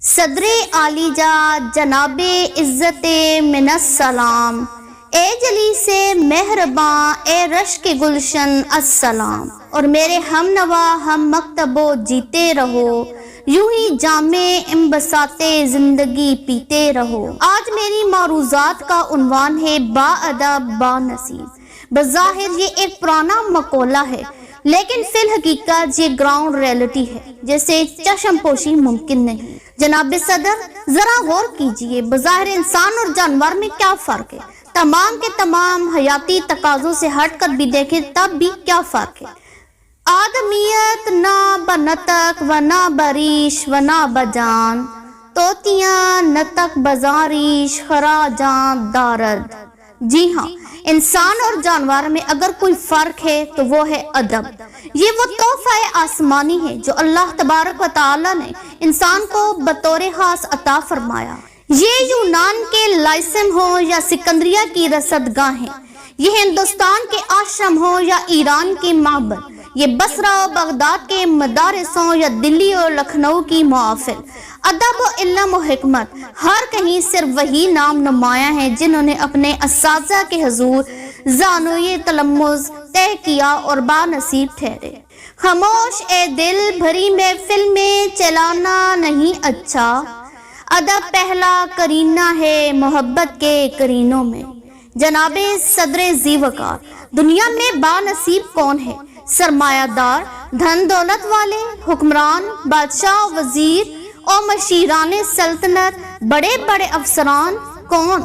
صدر عالی جا جناب عزت من السلام، اے جلی سے مہرباں اے رش کے گلشن السلام، اور میرے ہم نوا ہم مکتبو جیتے رہو، یوں ہی جامع انبساط زندگی پیتے رہو۔ آج میری معروضات کا عنوان ہے با ادب با نصیب۔ بظاہر یہ ایک پرانا مقولہ ہے، لیکن فی الحقیقت یہ گراؤنڈ ریئلٹی ہے جیسے چشم پوشی ممکن نہیں۔ جناب صدر، ذرا غور کیجئے، بظاہر انسان اور جانور میں کیا فرق ہے؟ تمام کے تمام حیاتی تقاضوں سے ہٹ کر بھی دیکھیں تب بھی کیا فرق ہے؟ آدمیت نہ بنطق و نہ بریش و نہ بجان، توتیاں نطق بزاریش خراجاں دارد۔ جی ہاں، انسان اور جانور میں اگر کوئی فرق ہے تو وہ ہے ادب۔ یہ وہ تحفہ آسمانی ہے جو اللہ تبارک و تعالی نے انسان کو بطور خاص عطا فرمایا۔ یہ یونان کے لائسم ہو یا سکندریہ کی رصدگاہیں، یہ ہندوستان کے آشرم ہو یا ایران کے معبد، یہ بصرہ و بغداد کے مدارس ہوں یا دلی اور لکھنؤ کی محافل، ادب و علم و حکمت ہر کہیں صرف وہی نام نمایاں ہیں جنہوں نے اپنے اساتذہ کے حضور زانوی تلمذ طے کیا اور با نصیب ٹھہرے۔ خاموش اے دل بھری محفل میں چلانا نہیں اچھا، ادب پہلا کرینہ ہے محبت کے کرینوں میں۔ جناب صدر ذی وقار، دنیا میں با نصیب کون ہے؟ سرمایہ دار، دھن دولت والے، حکمران، بادشاہ، وزیر اور مشیران سلطنت، بڑے بڑے افسران؟ کون؟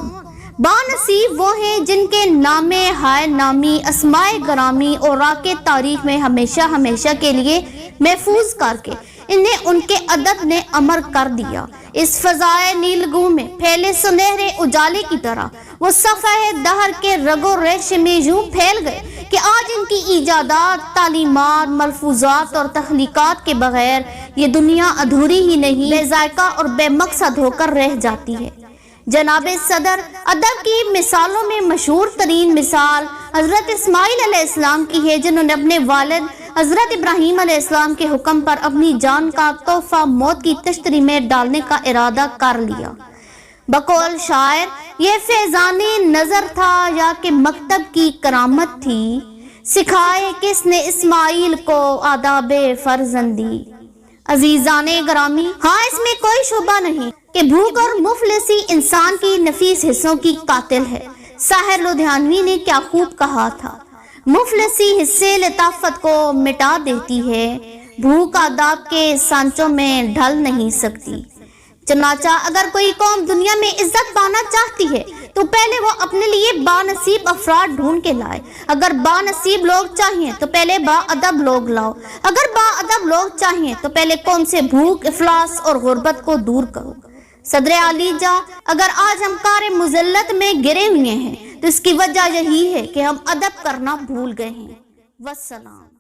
با نصیب وہ ہیں جن کے نام ہائے نامی، اسماء گرامی اور راکِ تاریخ میں ہمیشہ ہمیشہ کے لیے محفوظ کر کے انہیں ان کے ادب نے امر کر دیا۔ اس فضائے نیلگوں میں پھیلے سنہرے اجالے کی طرح وہ صفحہ دہر کے رگ و ریشے میں یوں پھیل گئے کہ آج ان کی ایجادات، تعلیمات، ملفوظات اور تخلیقات کے بغیر یہ دنیا ادھوری ہی نہیں، بے ذائقہ اور بے مقصد ہو کر رہ جاتی ہے۔ جناب صدر، ادب کی مثالوں میں مشہور ترین مثال حضرت اسماعیل علیہ السلام کی ہے، جنہوں نے اپنے والد حضرت ابراہیم علیہ السلام کے حکم پر اپنی جان کا تحفہ موت کی تشتری میں ڈالنے کا ارادہ کر لیا۔ بقول شاعر، یہ فیضان نظر تھا یا کہ مکتب کی کرامت تھی، سکھائے کس نے اسماعیل کو آداب فرزندی۔ عزیزان گرامی، ہاں اس میں کوئی شبہ نہیں کہ بھوک اور مفلسی انسان کی نفیس حصوں کی قاتل ہے۔ ساحر لدھیانوی نے کیا خوب کہا تھا، مفلسی حصے لطافت کو مٹا دیتی ہے، بھوک آداب کے سانچوں میں ڈھل نہیں سکتی۔ چنانچہ اگر کوئی قوم دنیا میں عزت پانا چاہتی ہے تو پہلے وہ اپنے لیے با نصیب افراد ڈھونڈ کے لائے۔ اگر با نصیب لوگ چاہیے تو پہلے با ادب لوگ لاؤ۔ اگر با ادب لوگ چاہیے تو پہلے قوم سے بھوک، افلاس اور غربت کو دور کرو۔ صدر عالی جا، اگر آج ہم کار مذلت میں گرے ہوئے ہیں تو اس کی وجہ یہی ہے کہ ہم ادب کرنا بھول گئے ہیں۔ والسلام۔